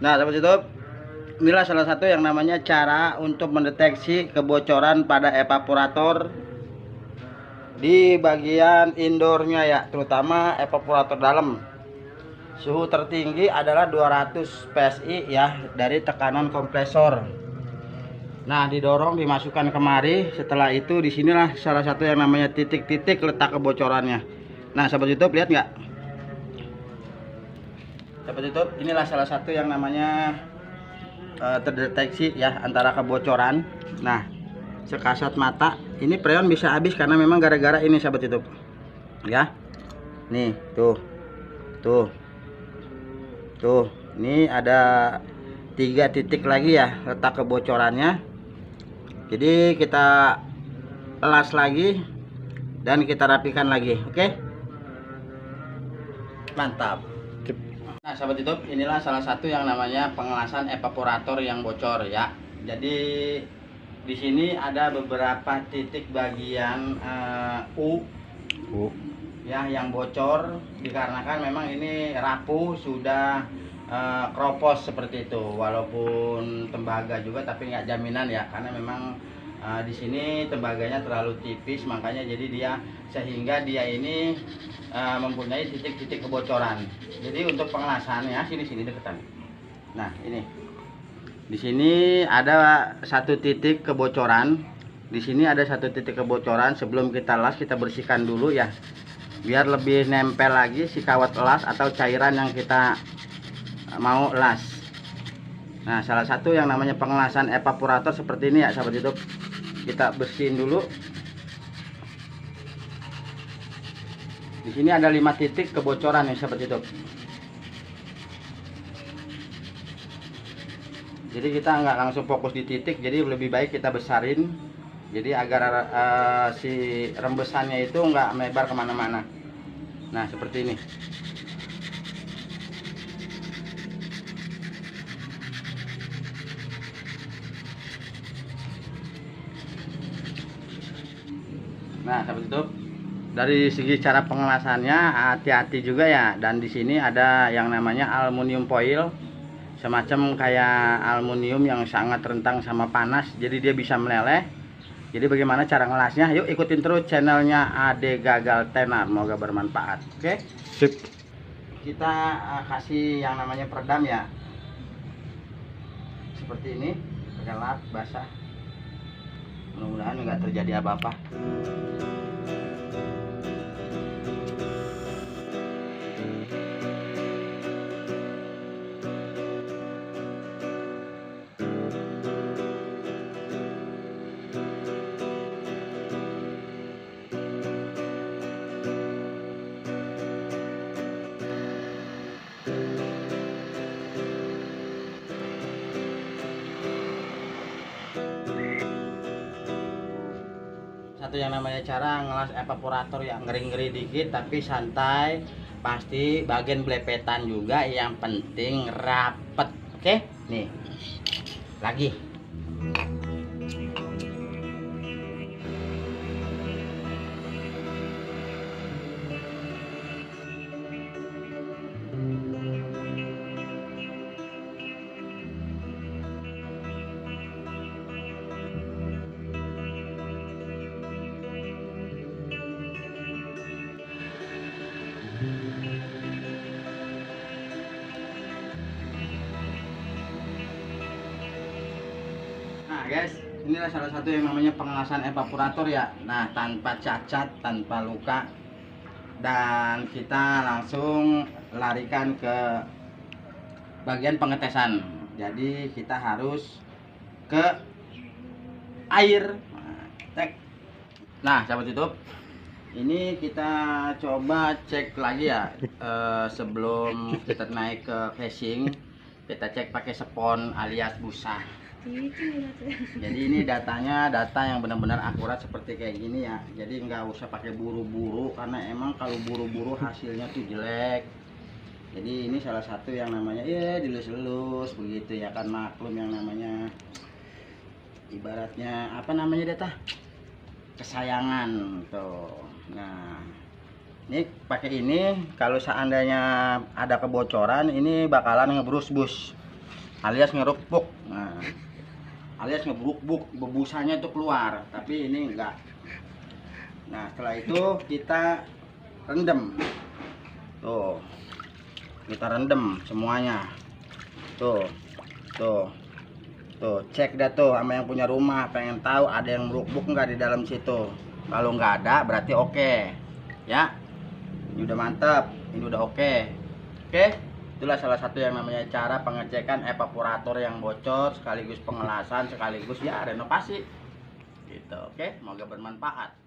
Nah, sahabat YouTube, inilah salah satu yang namanya cara untuk mendeteksi kebocoran pada evaporator di bagian indoornya ya, terutama evaporator dalam. Suhu tertinggi adalah 200 PSI ya dari tekanan kompresor. Nah, didorong dimasukkan kemari. Setelah itu disinilah salah satu yang namanya titik-titik letak kebocorannya. Nah, sahabat YouTube, lihat nggak? Sahabat YouTube, inilah salah satu yang namanya terdeteksi ya antara kebocoran. Nah, sekasat mata ini freon bisa habis karena memang gara-gara ini sahabat YouTube ya. Nih tuh ini ada 3 titik lagi ya letak kebocorannya. Jadi kita elas lagi dan kita rapikan lagi. Oke, mantap. Nah, sahabat YouTube, inilah salah satu yang namanya pengelasan evaporator yang bocor ya. Jadi di sini ada beberapa titik bagian U ya yang bocor dikarenakan memang ini rapuh, sudah kropos seperti itu. Walaupun tembaga juga tapi nggak jaminan ya, karena memang di sini tembaganya terlalu tipis, makanya jadi dia sehingga dia ini mempunyai titik-titik kebocoran. Jadi untuk pengelasannya sini deketan. Nah, ini di sini ada satu titik kebocoran. Di sini ada satu titik kebocoran. Sebelum kita las, kita bersihkan dulu ya, biar lebih nempel lagi si kawat las atau cairan yang kita mau las. Nah, salah satu yang namanya pengelasan evaporator seperti ini ya sahabat YouTube. Kita bersihin dulu. Di sini ada 5 titik kebocoran ya sahabat YouTube. Jadi kita nggak langsung fokus di titik, jadi lebih baik kita besarin, jadi agar si rembesannya itu nggak melebar kemana-mana. Nah, seperti ini. Nah, sahabat YouTube, dari segi cara pengelasannya hati-hati juga ya. Dan di sini ada yang namanya aluminium foil, semacam kayak aluminium yang sangat rentan sama panas, jadi dia bisa meleleh. Jadi bagaimana cara ngelasnya? Yuk ikutin terus channelnya Ade Gagal Tenar, semoga bermanfaat. Oke, sip. Kita kasih yang namanya peredam ya, seperti ini, pakai lap basah. Mudah-mudahan nggak terjadi apa-apa. Satu yang namanya cara ngelas evaporator yang ngeri-ngeri dikit tapi santai, pasti bagian belepetan juga, yang penting rapet. Oke, nih lagi. Nah guys, inilah salah satu yang namanya pengelasan evaporator ya. Nah, tanpa cacat, tanpa luka, dan kita langsung larikan ke bagian pengetesan. Jadi kita harus ke air. Nah, sahabat YouTube, ini kita coba cek lagi ya. Sebelum kita naik ke casing, kita cek pakai spon alias busa. Jadi ini datanya data yang benar-benar akurat seperti kayak gini ya. Jadi nggak usah pakai buru-buru, karena emang kalau buru-buru hasilnya tuh jelek. Jadi ini salah satu yang namanya ya dilus-lus begitu ya kan, maklum yang namanya ibaratnya apa namanya data kesayangan tuh. Nah, ini pakai ini, kalau seandainya ada kebocoran ini bakalan ngebrus bus. alias ngerupuk. Nah, alias ngebruk-buk, bebusannya itu keluar, tapi ini enggak. Nah, setelah itu kita rendam. Tuh. Kita rendam semuanya. Tuh. Tuh. Tuh, cek dah tuh sama yang punya rumah, pengen tahu ada yang beruk-buk nggak di dalam situ. Kalau nggak ada berarti oke. Ya. Ini udah mantap, ini udah oke. Oke. Itulah salah satu yang namanya cara pengecekan evaporator yang bocor, sekaligus pengelasan, sekaligus ya renovasi. Gitu. Oke, semoga bermanfaat.